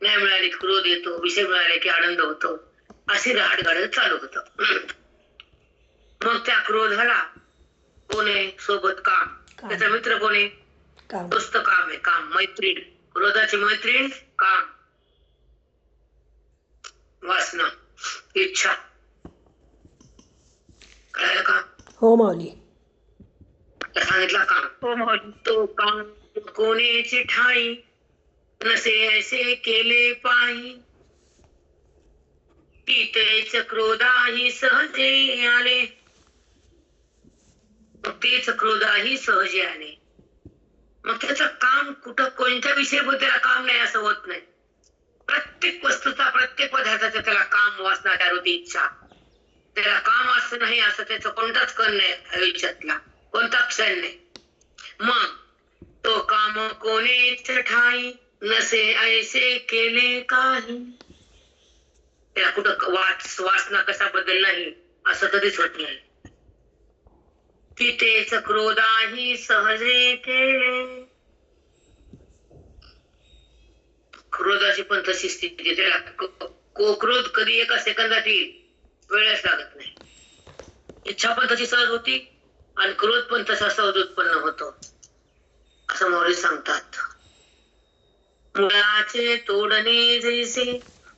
नाही मिळाले की क्रोध येतो, विषय मिळाले की आनंद होतो. अशी रहाटगाडत चालू होतं. मग त्या क्रोधाला कोण आहे सोबत? काम. त्याचा मित्र कोण आहे? दोस्त काम आहे, काम, मैत्रीण. क्रोधाची मैत्रीण काम, वासना, इच्छा. कळालं का? हो माऊली. सांगितलं काम. हो माऊली. तो काम कोणेची ठाई, नसे ऐसे केले पायी. की तेच क्रोधाही सहजे आले. तेच क्रोधाही सहजे आले. मग त्याचं काम कुठं कोणत्या विषयबद्दल काम नाही असं होत नाही. प्रत्येक वस्तूचा, प्रत्येक पदार्थाचा त्याला काम, वासना, होती इच्छा. त्याला काम असं नाही असं त्याचं कोणताच कण नाही आयुष्यातला, कोणता क्षण नाही. मग तो काम कोणेच ठाई, नसे ऐसे केले काही. त्याला कुठं वासना कसा बदल नाही असं कधीच होत नाही. की तेच क्रोधाही सहजे केले. क्रोधाची पण तशी स्थिती, त्याला क्रोध कधी एका सेकंदात येईल, वेळच लागत नाही. इच्छा पण तशी सहज होती आणि क्रोध पण तसा सहज उत्पन्न होतो असं मौली सांगतात. मुळाचे तोडणे जैसे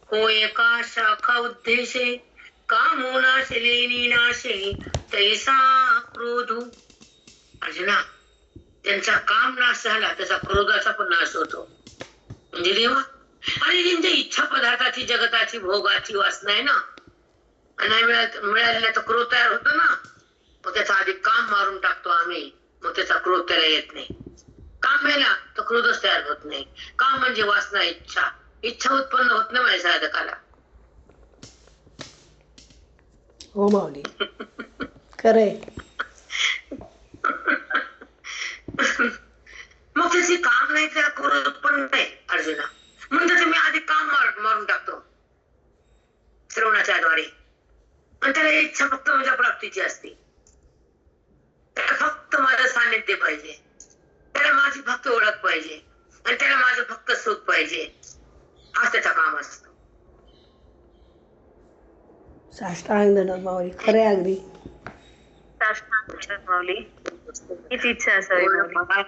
होय का शाखा उद्देशे, कामो नाशले नाशे तैसा क्रोध. अर्जुना, त्यांचा काम नाश झाला त्याचा क्रोधाचा पण नाश होतो. म्हणजे देवा, आणि त्यांची इच्छा पदार्थाची, जगताची, भोगाची वासना आहे ना, नाही मिळालेला तर क्रोध तयार होतो ना. मग त्याचा आधी काम मारून टाकतो आम्ही, मग त्याचा क्रोध त्याला येत नाही. काम मिळाला तर क्रोधच तयार होत नाही. काम म्हणजे वासना, इच्छा. इच्छा उत्पन्न होत नाही माझ्या साधकाला. हो माऊली, खरंय. मग त्याची काम नाही, त्याला क्रोध उत्पन्न नाही. अर्जुना म्हणतो मी आधी काम मारून टाकतो श्रवणाच्या द्वारे, आणि त्याला इच्छा फक्त माझ्या प्राप्तीची असते. त्याला फक्त माझं सानिध्य पाहिजे, त्याला माझी फक्त ओळख पाहिजे, आणि त्याला माझं फक्त सुख पाहिजे. हाच त्याचा काम असतो. साष्टांग दंडवत माऊली, खरंय अगदी. साष्टांग दंडवत माऊली. किती इच्छा असावी माऊली.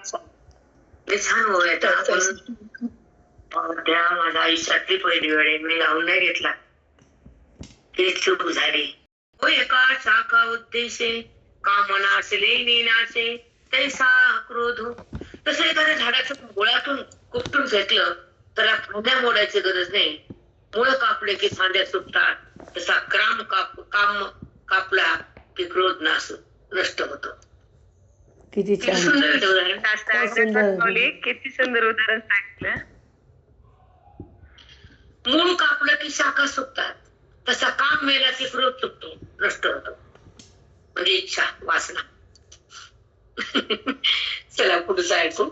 छान होत. त्या माझ्या आयुष्यातली पहिली वेळ आहे, मी लावून नाही घेतला, ते चूक झाली. हो एका शाखा उद्देशे, कामनाशले नाशे तैसा क्रोध. तसं एखाद्या झाडाच्या मुळातून कुपटून फेकलं त्याला फांद्या मोडायची गरज नाही. मुळ कापले की फांद्या सुटतात. तसा काम कापला की क्रोध नष्ट होतो. किती छान, सुंदर उदाहरण. साष्टांग दंडवत माऊली, किती सुंदर उदाहरण सांगितलं. मूळ कापलं की शाखा सुकतात, तसा काम मेला की क्रोध सुटतो, नष्ट होतो. म्हणजे इच्छा, वासना. चला पुढचं ऐकू.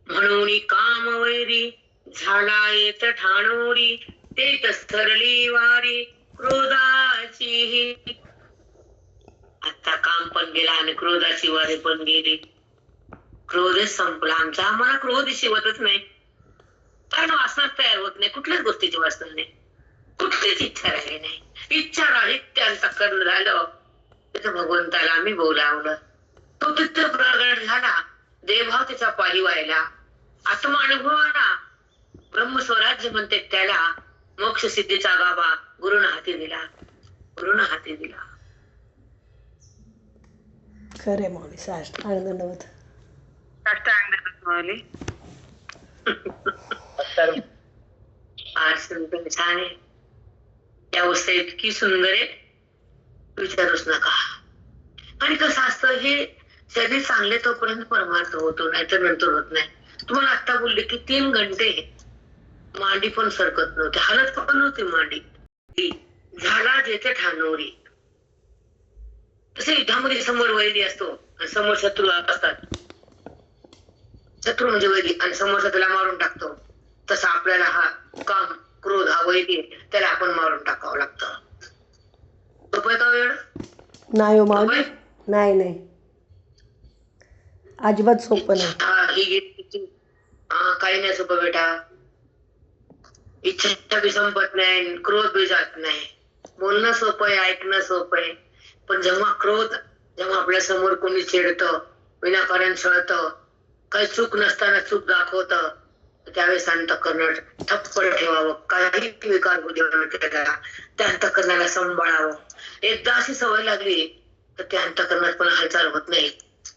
म्हणून काम वैरी झाला येत ठाणोरी, ते सरली वारी क्रोधाची. आता काम पण गेला आणि क्रोधाची वारी पण गेली. क्रोधच संपला आमचा. आम्हाला क्रोध शिवतच नाही, कारण वासना तयार होत नाही. कुठल्याच गोष्टीची वासना नाही, कुठलीच इच्छा राहिली नाही. इच्छा राहिली त्यांचा कर्ण झालं, तिथं भगवंताला आम्ही बोलावलं, तो तिथं प्रगट झाला. देवभाव त्याचा पायी व्हायला, आत्मा अनुभवाला, ब्रह्मस्वराज्य म्हणते त्याला. मोक्ष सिद्धीचा गाभा गुरुना हाती दिला, गुरुना हाती दिला. खरंय माऊली. साष्टांग दंडवत. साष्टांग दंडवत माऊली. छान आहे. त्या अवस्था इतकी सुंदर आहे, विचारूच नका. आणि कसं असतं, हे शरीर चांगले तोपर्यंत परमार्थ होतो, नाहीतर नंतर होत नाही. तुम्हाला आता बोलले की 3 घंटे मांडी पण सरकत नव्हती, हालत पण नव्हती मांडी. झाला जेथे ठाणोरी. तसे युद्धामध्ये समोर वैरी असतो आणि समोर शत्रू असतात. शत्रू म्हणजे वैरी आणि समोर त्याला मारून टाकतो. तसा आपल्याला हा काम, क्रोध, हा वैरी, त्याला आपण मारून टाकावं लागतं. सोपं का वेळ? नाही हो माऊली, नाही नाही, अजिबात सोपं नाही. काही नाही सोपं बेटा. इच्छा बी संपत नाही, क्रोध बी जात नाही. बोलणं सोपं आहे, ऐकणं सोपं आहे, पण जेव्हा क्रोध, जेव्हा आपल्या समोर कोणी चिडतं, विनाकारण छळतं, काही चूक नसताना चूक दाखवतं, त्यावेळेस अंतःकरण ठप्प ठेवावं, काही विकार होऊ देऊ नये त्याला, त्या अंतःकरणाला सांभाळावं. एकदा अशी सवय लागली तर त्या अंतःकरणात पण हालचाल होत नाही.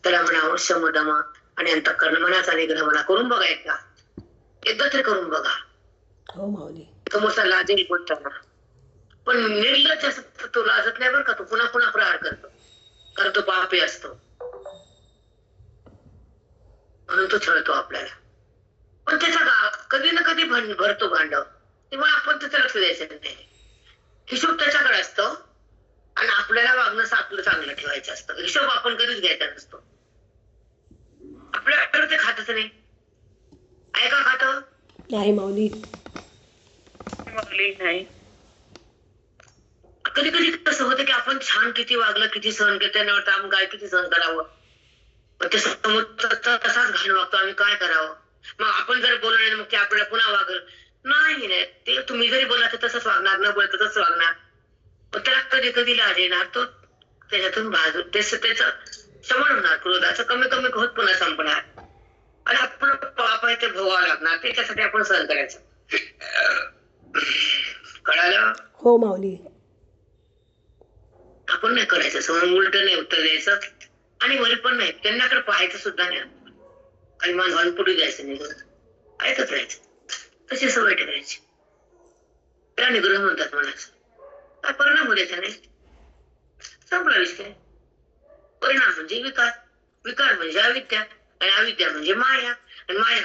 त्याला म्हणावं शमदमा आणि अंतःकरण मनाचा निग्रह म्हणा. करून बघा एकदा तरी करून बघा. हो माऊली. समोरचा लाजेल बोलताना, पण निर्लज्ज असतो तो लाजत नाही बरं का. तो पुन्हा पुन्हा प्रहार करतो, कारण तो पापी असतो, म्हणून तो छळतो आपल्याला. पण त्याचा कधी ना कधी भरतो भांडव, तेव्हा आपण त्याचं लक्ष द्यायचं नाही. हिशोब त्याच्याकडे असतो आणि आपल्याला वागणं आपलं चांगलं ठेवायचं असतं. हिशोब आपण कधीच घ्यायचा नसतो. आपल्याकडे ते खातच नाही. ऐका खात नाही माऊली. नाही. कधी कधी कसं होतं की आपण छान किती वागलं, किती सहन केलं, त्यांना वाटतं आपण काय किती सहन करावं, पण ते समोर तसाच घाण वागतो. आम्ही काय करावं? मग आपण जर बोललो नाही मग ते आपल्याला पुन्हा वागल. नाही, ते तुम्ही जरी बोला तर तसंच वागणार, न बोलत तसंच वागणार. पण त्याला कधी कधी लाज येणार, तो त्याच्यातून त्याचं शमन होणार, क्रोधाचं कमी कमी होत पुन्हा संपणार आणि आपलं पाप आहे ते भोगावं लागणार. त्याच्यासाठी आपण सहन करायचं. कळालं? हो माऊली. आपण नाही करायचं, समोर उलट नाही उत्तर द्यायचं आणि वरी पण नाही, त्यांच्याकडे पाहायचं सुद्धा नाही. आणि मान घालून पुढे द्यायचं नाही, ऐकत राहायचं. तशी सवय ठेवायची. त्याला निग्रह म्हणतात मनाचं. काय परिणाम हो द्यायचा नाही, संपला विषय. परिणाम म्हणजे विकार, विकार म्हणजे अविद्या, आणि अविद्या म्हणजे माया, आणि माया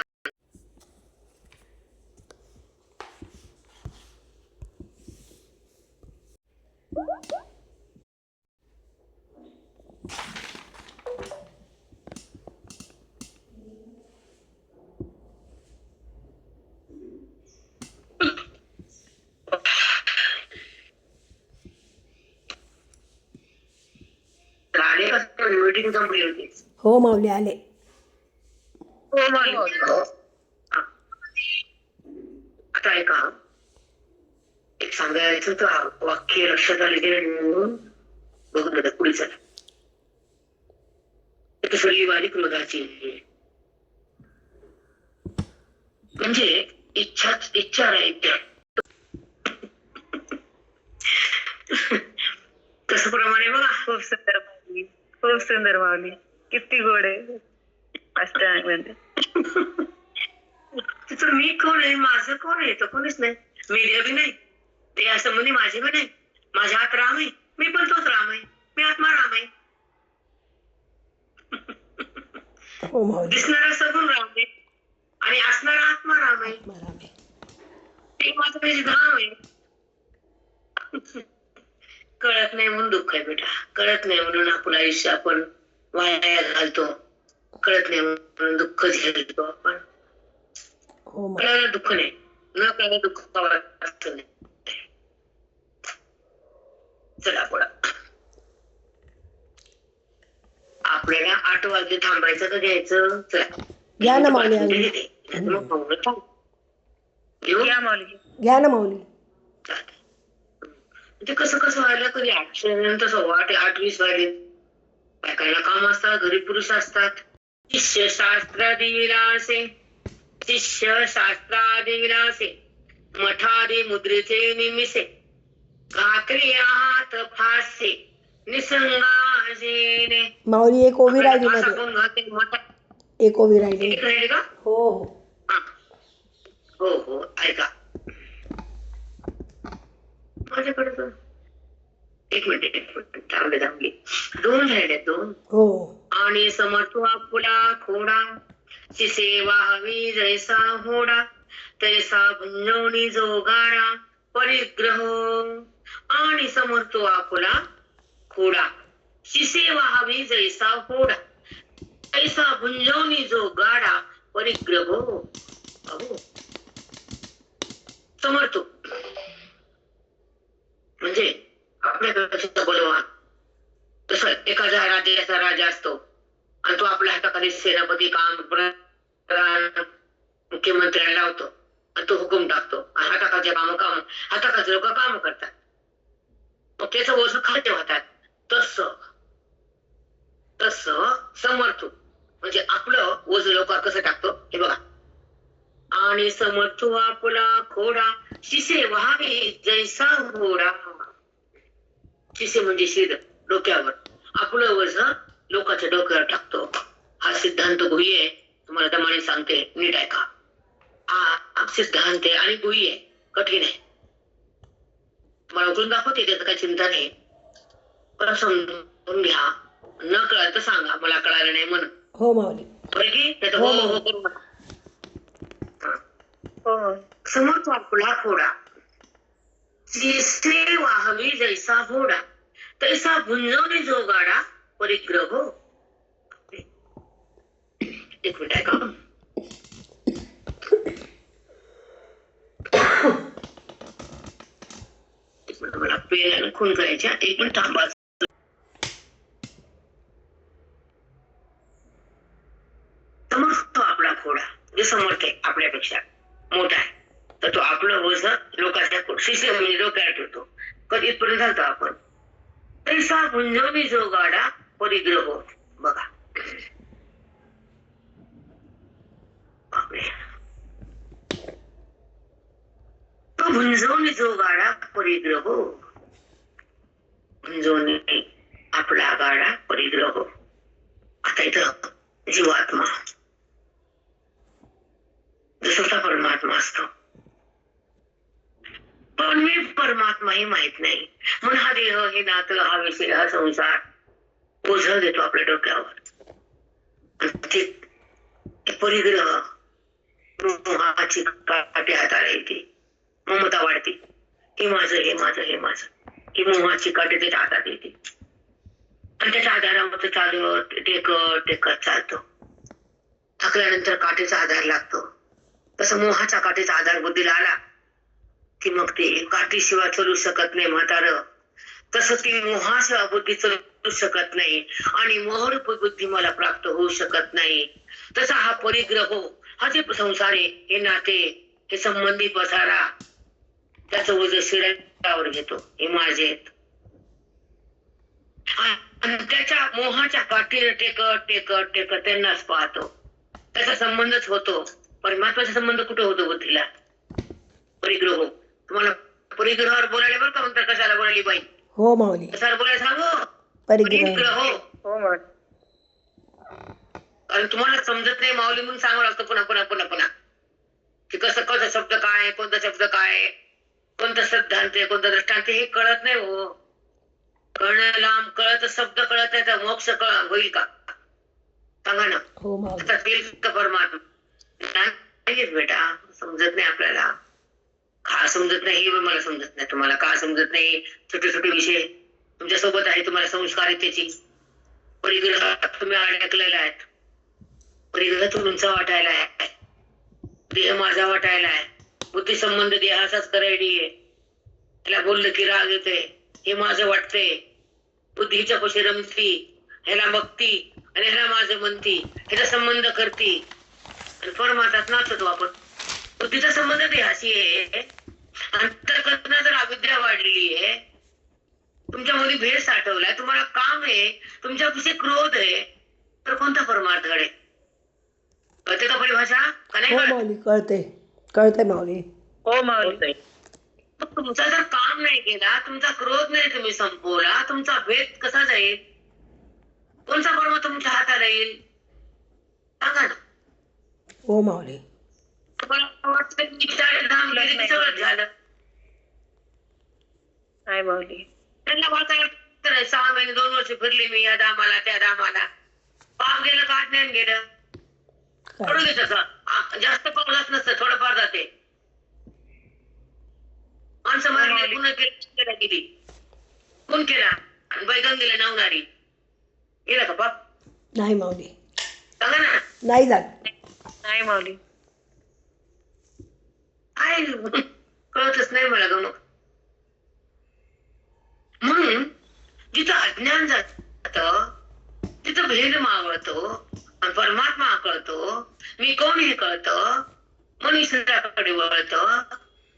मीटिंग संपली होती. हो माऊली आले. आता ऐका, एक सांगायचं तर वाक्य लक्षात आले म्हणून बघून बघा पुढे चला. सगळी वारी क्रोधाची म्हणजे इच्छा राहील. तसं प्रमाणे बघा. खूप सुंदर माऊली, खूप सुंदर माऊली. किती गोड आहे अष्टांग म्हणजे. तिथं मी कोण आहे, माझं कोण आहे, तर कोणीच नाही. मीडिया बी नाही, ते असं म्हणजे माझे बी नाही. माझ्या हात राम आहे, मी पण तोच राम आहे, मी आत्मा राम आहे. हो माऊली. दिसणारा सगुण राम आहे आणि असणारा आत्मा राम आहे. ते माझं काही धाम आहे. कळत नाही म्हणून दुःख आहे बेटा. कळत नाही म्हणून आपलं आयुष्य आपण वाया घालतो. कळत नाही म्हणून दुःख झेलतो आपण. हो कळायला दुःख नाही, न कळायला दुःख वाटत नाही. चला पुढं. आपल्याला 8 वाजले थांबायचं का घ्यायचं? चला घ्या ना माऊली. घ्या माऊली. घ्या ना माऊली. ते कसं कसं व्हायला, कधी 8 नंतर 8:20 वाजले. बायकांना काम असतात, घरी पुरुष असतात. शिष्य शास्त्रादी विलासे, शिष्य शास्त्रादी विलासे, मठादी मुद्रेचे निमिसे, घातले हात फासे निसंगाजेने. माऊली एक ओवी राहिली मध्ये. कोण घातले मठा? एक ओवी राहिली. एक राहिली का? हो हो हो ऐका. माझ्याकडे तर एक मिनिट थांबले. 2 राहिले, 2. हो. आणि समर्थो आपुला खोडा, सेवा हवी जैसा होडा, तैसा भुंजवणी जो गाडा परिग्रह. आणि समर्थो आपुला खोडा, सेवा हवी जैसा होडा, तैसा भुंजवणी जो गाडा परिग्रह. अहो समर्थो म्हणजे आपल्याकडे बलवान. तसं एखाद्या राज्याचा राजा असतो आणि तो आपल्या हाताखाली सेनापती, काम मुख्यमंत्र्याला लावतो आणि तो हुकूम टाकतो आणि हाताखालचे हाताखालचे लोक काम करतात, मग त्याचं ओझं खाली होतात. तस समर्थ म्हणजे आपलं ओझ लोकांवर कसं टाकतो हे बघा. आणि समर्थो आपला खोडा शिसे व्हावे जैसा घोडा. शिसे म्हणजे शिर, डोक्यावर. आपलं वज लोकांच्या डोक्यावर टाकतो. हा सिद्धांत गुह्य आहे. तुम्हाला दमाने सांगते, नीट ऐका. हा सिद्धांत आहे आणि गुह्य आहे, कठीण आहे. तुम्हाला उचलून दाखवते, त्याचं काही चिंता नाही. पण समजून घ्या. न कळलं तर सांगा, मला कळालं नाही म्हणून. हो माऊली. बरं की त्याचं हो, हो हो. हो करू नका. हो. समोर आपला फोडा जिसे वाहवी जैसा घोडा तैसा भुंजवणी जो गाडा परिग्रह हो. एक मिनिट ऐका. एक मिनिट, मला पेन आणि खून करायच्या. एक मिनिट थांबा. समर्थ आपला घोडा जे समर्थ आहे, आपल्यापेक्षा मोठा आहे, तर तो आपलं वज लोकांच्या शिष्य म्हणजे डोक्याला ठेवतो. कधी इथपर्यंत झालतो आपण. तैसा भुंजवणी जो गाडा परिग्रह हो. बघा बापरे. तो भुंजवणी जो गाडा परिग्रह हो. भुंजवणी आपला गाडा परिग्रह हो. आता इथं जीवात्मा जसा परमात्मा असतो, पण मी परमात्मा हे माहित नाही म्हणून हा देह, हे नातं, हा विषय, हा संसार ओझ देतो आपल्या डोक्यावर. ते परिग्रह मोहाची काठी हाताला येते, ममता वाढते. हे माझं, हे माझं, हे माझं, ही मोहाची काठी त्याच्या हातात येते आणि त्याच्या आधारावर चालत टेकत टेकत चालतो. थकल्यानंतर काठीचा आधार लागतो. तसं मोहाच्या काठीचा आधार बुद्धीला आला की मग ते काठीशिवाय चलू शकत नाही म्हातारं. तसं ती मोहाशिवाय बुद्धी चलू शकत नाही आणि मोहरूप बुद्धी मला प्राप्त होऊ शकत नाही. तसा हा परिग्रह, हा जे संसार आहे, हे नाते, हे संबंधी पसारा, त्याचं वजन शिरावर घेतो. हे माझे आहेत आणि त्याच्या मोहाच्या काठीने टेकत टेकत टेकत त्यांनाच पाहतो. त्याचा संबंधच होतो. परमात्म्याचा संबंध कुठे होतो बुद्धीला? परिग्रह. तुम्हाला परिग्रहावर बोलायला बरं का म्हणतात, कशाला बोलायली बाई? हो माऊली. कशाला बोलायला सांगू? परिग्रह. हो माऊली. कारण तुम्हाला समजत नाही माऊली म्हणून सांगावं लागतं पुन्हा पुन्हा पुन्हा पुन्हा की कसं कसं शब्द काय, कोणता शब्द काय, कोणता सिद्धांत आहे, कोणता दृष्टांत, हे कळत नाही हो. कळणं लांब, कळत शब्द कळत नाही तर मोक्ष होईल का? सांगा ना. हो माऊली. का परमात्मा नाही बेटा, समजत नाही आपल्याला. का समजत नाही हे मला समजत नाही. तुम्हाला का समजत नाही? छोटे छोटे विषय तुमच्या सोबत आहे, तुम्हाला संस्कार आहे त्याची. परिग्रह तुम्ही अडकलेला आहेत. परिग्रह तुमचा वाटायला आहे, देह माझा वाटायला आहे, बुद्धी संबंध देहाचाच करायली आहे. त्याला बोललं की राग येते, हे माझं वाटतंय. बुद्धीच्या पशी रमती, ह्याला बघती आणि ह्याला माझं म्हणती, ह्याचा संबंध करती आणि परमात्म्यात नाचतो आपण. बुद्धीचा संबंध देहाशी आहे. अंतःकरणात जर अविद्या वाढलेली आहे, तुमच्यामध्ये भेद साठवलाय, तुम्हाला काम आहे, तुमच्यापाशी क्रोध आहे, तर कोणता परमार्थ घडे? कळते का परिभाषा का नाही? हो माऊली, कळते कळते माऊली. हो माऊली. तुमचा जर काम नाही केला, तुमचा क्रोध नाही तुम्ही संपवला, तुमचा भेद कसा जाईल? कोणता परम तुमच्या हाताला येईल? सांगा ना. हो माऊली. तुम्हाला वाटतं की 40 धाम गेले की सगळं झालं? नाही माऊली. त्यांना वाटायला 6 महिने 2 वर्ष फिरली मी या धामाला त्या धामाला. पाप गेलं का ज्ञान गेलं? थोडं घेत जास्त पावलाच नसतं, थोडंफार जाते. माणसं मारली, पुन्हा केला गेली, कोण केला? बैगन गेला नावणारी गेला का पाप? नाही माऊली. सांगा ना. नाही जात. नाही माऊली. काय कळतच नाही मला गमक. म्हणून जिथं अज्ञान जात, तिथं भेद मावळतो आणि परमात्मा कळतो, मी कोण हे कळतं, मनुष्याकडे वळतं,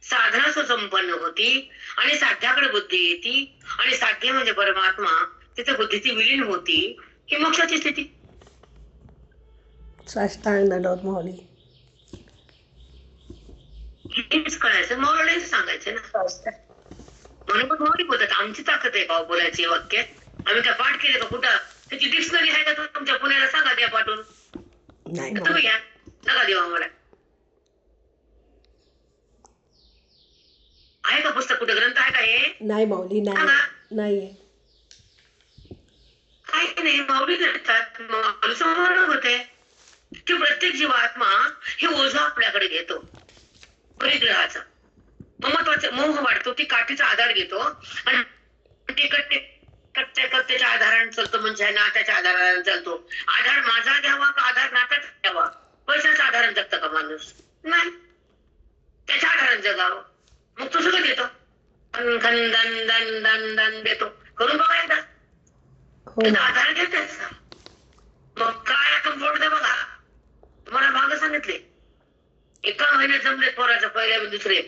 साधना सुसंपन्न होती आणि साध्याकडे बुद्धी येते आणि साध्य म्हणजे परमात्मा, तिथे बुद्धीची विलीन होती. ही मोक्षाची स्थिती. साष्टांग दंडवत माऊली. हेच कळायचं, मौलाच सांगायचं ना. म्हणून पण मौलिक होतात. आमची ताकद आहे का बोलायची वाक्य? आम्ही काय पाठ केले का कुठं? त्याची डिक्शनरी आहे का तुमच्या पुण्याला? सांगा द्या पाठवून. नाही तुम्ही माऊली. घ्या, नका देऊ आम्हाला. आहे का पुस्तक? कुठे ग्रंथ आहे का हे? नाही माऊली, नाही नाहीये. काही नाही, माऊली देतात. माऊली समोर होते की प्रत्येक जीवात्मा हे ओझं आपल्याकडे घेतो परिग्रहाचा. महत्वाचं मोह वाढतो, ती काठीचा आधार घेतो आणि ते कट्ट्याच्या आधाराने चालतो. म्हणजे नात्याच्या आधाराने चालतो. आधार माझा घ्यावा का आधार नात्याचा घ्यावा? पैशाच्या आधाराने जगतं का माणूस? नाही, त्याच्या आधाराने जगावं. मग तो सगळं देतो, धन धन धन धन धन देतो. करून बघा एकदा. हो त्याचा आधार घ्या त्याचा. मग काय आपण बोलतोय बघा. तुम्हाला मागं सांगितले, एका महिन्यात जमले पोराचं पहिल्या दुसरे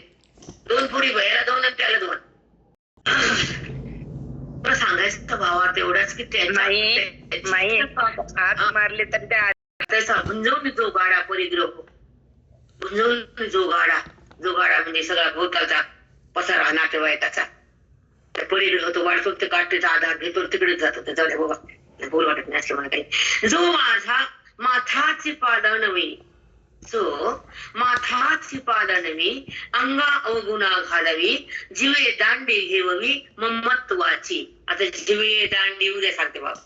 2 पोरी, भैयाला 2 आणि त्याला 2. सांगायचं भावा तेवढाच की हात मारले तर त्या त्याचा भुंजवून जो गाडा परिग्रह, भुंजवून जो गाडा म्हणजे सगळा भोवतालचा पसारा नातेवाईकाचा परिग्रह तो वाढतो. ते काठीचा आधार घेतो, तिकडेच जातो. ते जाऊ द्या बाबा, बोल वाटत नाही असं मला काही. जो माझा माथाची पालनवी, जो माथाची पालनवी, अंगा अवगुणा घालावी, जीवे दांडी घेववी ममत्वाची. आता जीवे दांडी उद्या सांगते बाबा.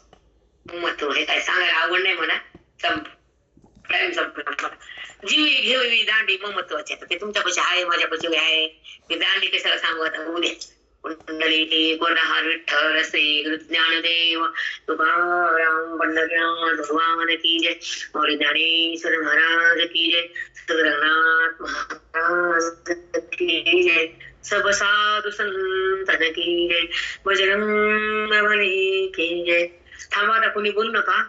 ममत्व हे काय सांगायला आवड नाही म्हणा. टाइम संपला. जीवे घेववी दांडी ममत्वाची. आता ते तुमच्यापाशी आहे, माझ्यापाशी आहे. मी दांडी कशाला सांगू आता उद्या. कुंडली कोल्हार विठ्ठल श्री ज्ञानदेव तुकाराम पंढरनाथ भगवान की जय. और ज्ञानेश्वर महाराज की जय. सद्गुरुनाथ महाराज की जय. सब साधु संतन की जय. बजरंग बली की जय. थांबा आता, कोणी बोलू नका.